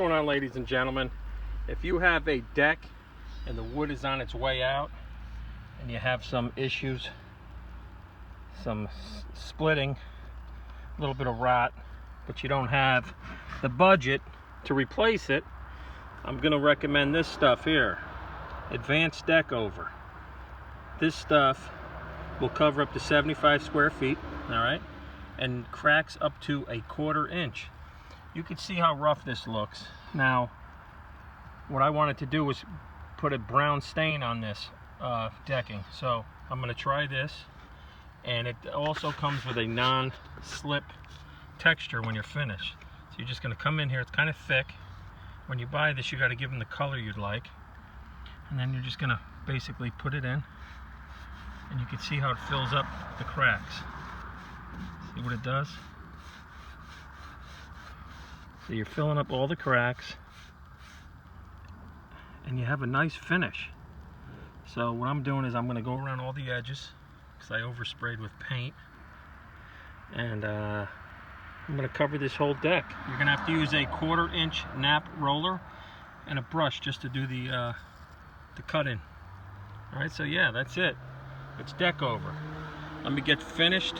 going on, ladies and gentlemen? If you have a deck and the wood is on its way out and you have some issues, some splitting, a little bit of rot, but you don't have the budget to replace it, I'm going to recommend this stuff here, Advanced Deck Over. This stuff will cover up to 75 square feet, all right, and cracks up to a 1/4 inch. You can see how rough this looks. Now, what I wanted to do was put a brown stain on this decking. So I'm going to try this, and it also comes with a non-slip texture when you're finished. So you're just going to come in here. It's kind of thick. When you buy this, you got to give them the color you'd like, and then you're just going to basically put it in, and you can see how it fills up the cracks. See what it does? So you're filling up all the cracks and you have a nice finish. So what I'm doing is I'm going to go around all the edges because I oversprayed with paint, and I'm going to cover this whole deck. You're going to have to use a 1/4 inch nap roller and a brush just to do the cut in. Alright, so yeah, that's it. It's deck over. Let me get finished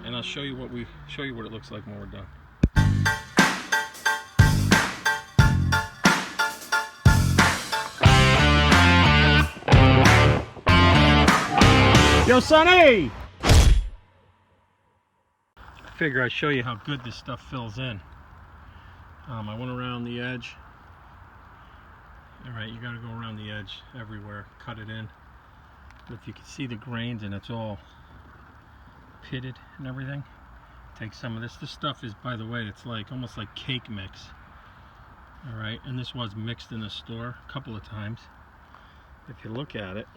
and I'll show you what it looks like when we're done. Yo, Sonny! I figure I'd show you how good this stuff fills in. I went around the edge. Alright, you gotta go around the edge everywhere, cut it in. But if you can see the grains and it's all pitted and everything, take some of this. This stuff is, by the way, it's like almost like cake mix. Alright, and this was mixed in the store a couple of times. If you look at it,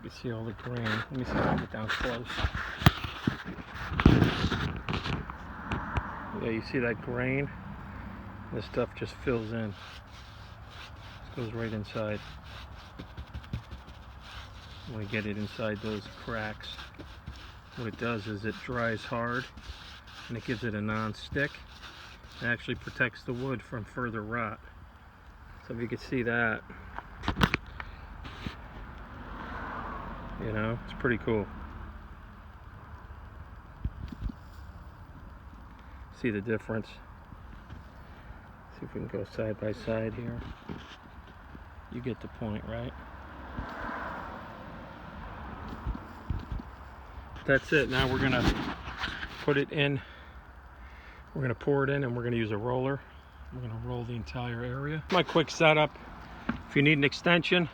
you can see all the grain. Let me see if I can get down close. Yeah, you see that grain? This stuff just fills in. This goes right inside. I want to get it inside those cracks. What it does is it dries hard and it gives it a non-stick. It actually protects the wood from further rot. So if you can see that, you know, it's pretty cool. See the difference? See if we can go side by side here. You get the point, right? That's it. Now we're gonna put it in. We're gonna pour it in, and we're gonna use a roller. We're gonna roll the entire area. My quick setup. If you need an extension,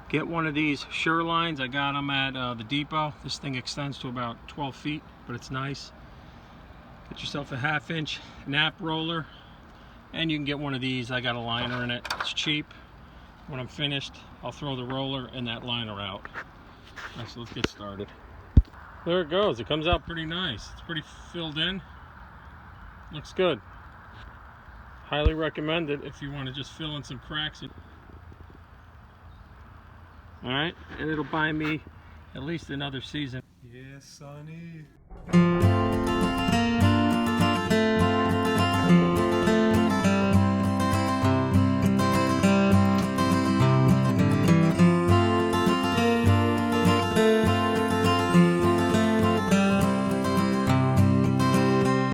get one of these Shurelines. I got them at the depot. This thing extends to about 12 feet, but it's nice. Get yourself a 1/2 inch nap roller, and you can get one of these. I got a liner in it. It's cheap. When I'm finished, I'll throw the roller and that liner out. All right, so let's get started. There it goes. It comes out pretty nice. It's pretty filled in. Looks good. Highly recommend it if you want to just fill in some cracks. Alright, and it'll buy me at least another season. Yes, Sonny.